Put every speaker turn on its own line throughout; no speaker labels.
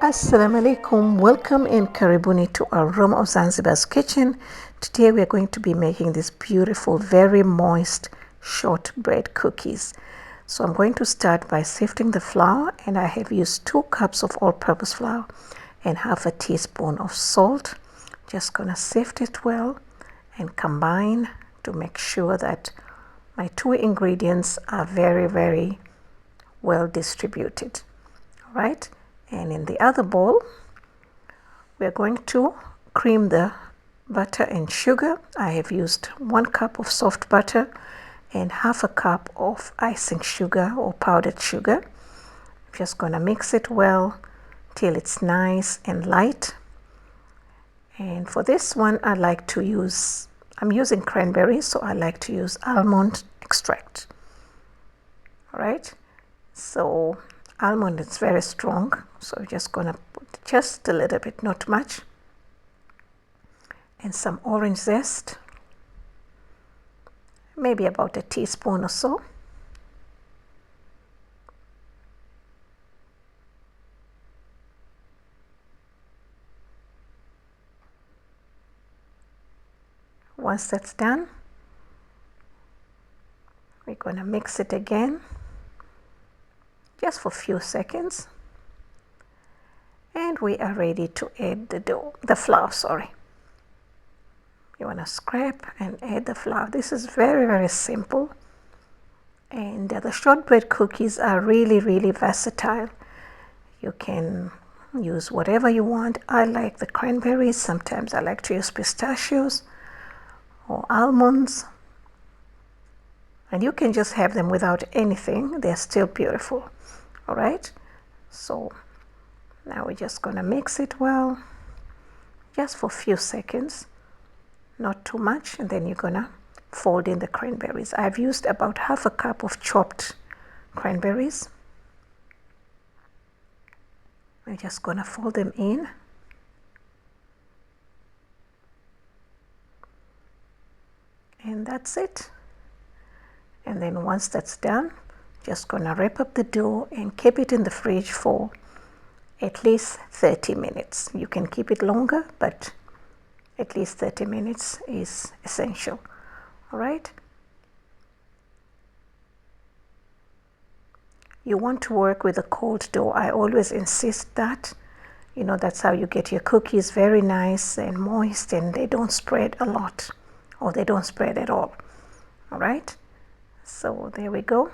Assalamu alaikum, welcome and karibuni to our room of Zanzibar's kitchen. Today we are going to be making these beautiful, very moist shortbread cookies. So I'm going to start by sifting the flour, and I have used 2 cups of all-purpose flour and half a teaspoon of salt. Just gonna sift it well and combine to make sure that my 2 ingredients are very well distributed. All right. And in the other bowl, we're going to cream the butter and sugar. I have used 1 cup of soft butter and half a cup of icing sugar or powdered sugar. I'm just going to mix it well till it's nice and light. And for this one, I'm using cranberries, so I like to use almond extract. All right, so almond is very strong, so we're just gonna put just a little bit, not much, and some orange zest, maybe about a teaspoon or so. Once that's done, we're gonna mix it again just for a few seconds, and we are ready to add the flour. You want to scrape and add the flour. This is very simple, and the shortbread cookies are really versatile. You can use whatever you want. I like the cranberries. Sometimes I like to use pistachios or almonds, and you can just have them without anything. They're still beautiful. All right, so now we're just gonna mix it well just for a few seconds, not too much, and then you're gonna fold in the cranberries. I've used about half a cup of chopped cranberries. I'm just gonna fold them in, and that's it. And then once that's done, just gonna wrap up the dough and keep it in the fridge for at least 30 minutes. You can keep it longer, but at least 30 minutes is essential. All right. You want to work with a cold dough. I always insist that, that's how you get your cookies very nice and moist, and they don't spread a lot, or they don't spread at all. All right. So there we go.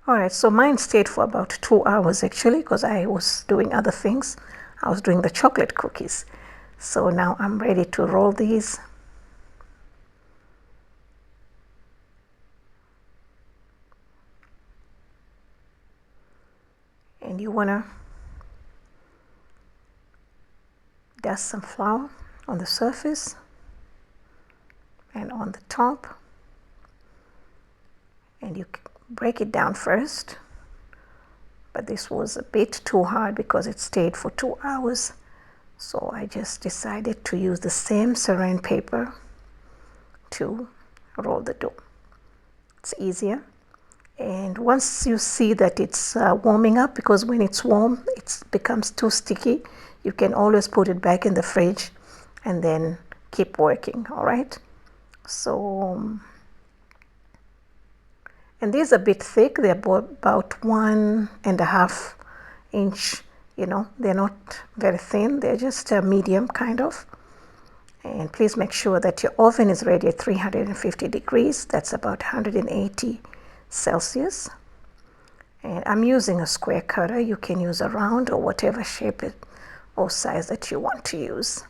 All right, so mine stayed for about 2 hours actually, because I was doing other things. I was doing the chocolate cookies. So now I'm ready to roll these. And you want to dust some flour on the surface and on the top. And you break it down first, but this was a bit too hard because it stayed for 2 hours, so I just decided to use the same saran paper to roll the dough. It's easier. And once you see that it's warming up, because when it's warm it becomes too sticky, you can always put it back in the fridge and then keep working. All right, so and these are a bit thick. They're about 1.5 inch. They're not very thin. They're just a medium kind of. And please make sure that your oven is ready at 350 degrees. That's about 180 Celsius. And I'm using a square cutter. You can use a round or whatever shape or size that you want to use.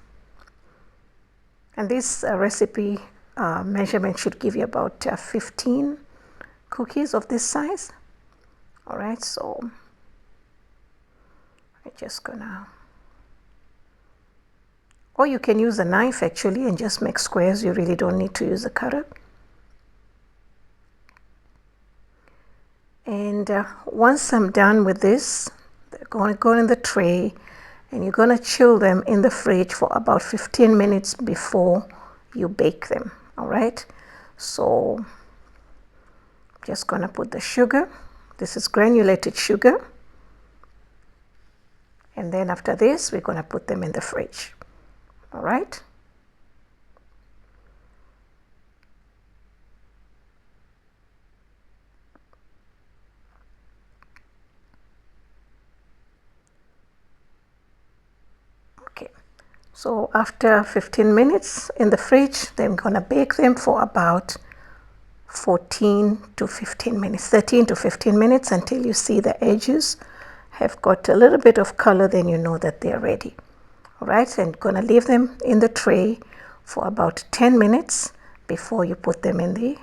And this recipe measurement should give you about 15 cookies of this size. All right, so I'm just gonna, or you can use a knife actually and just make squares. You really don't need to use a cutter. And once I'm done with this, they're going to go in the tray, and you're going to chill them in the fridge for about 15 minutes before you bake them. All right, so just going to put the sugar. This is granulated sugar, and then after this we're going to put them in the fridge. All right. Okay, so after 15 minutes in the fridge, then I'm going to bake them for about 13 to 15 minutes until you see the edges have got a little bit of color. Then you know that they're ready. All right, so I'm going to leave them in the tray for about 10 minutes before you put them in the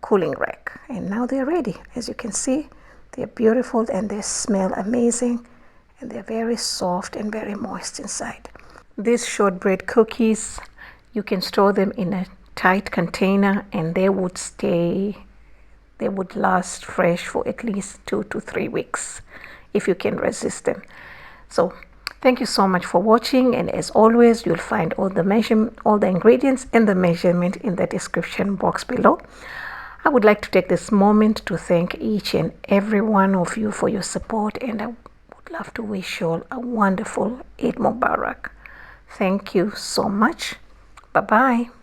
cooling rack. And now they're ready. As you can see, they're beautiful and they smell amazing, and they're very soft and very moist inside. These shortbread cookies, you can store them in a tight container and they would last fresh for at least 2 to 3 weeks if you can resist them. So thank you so much for watching, and as always, you'll find all the ingredients and the measurement in the description box below. I would like to take this moment to thank each and every one of you for your support, and I would love to wish you all a wonderful Eid Mubarak. Thank you so much. Bye-bye.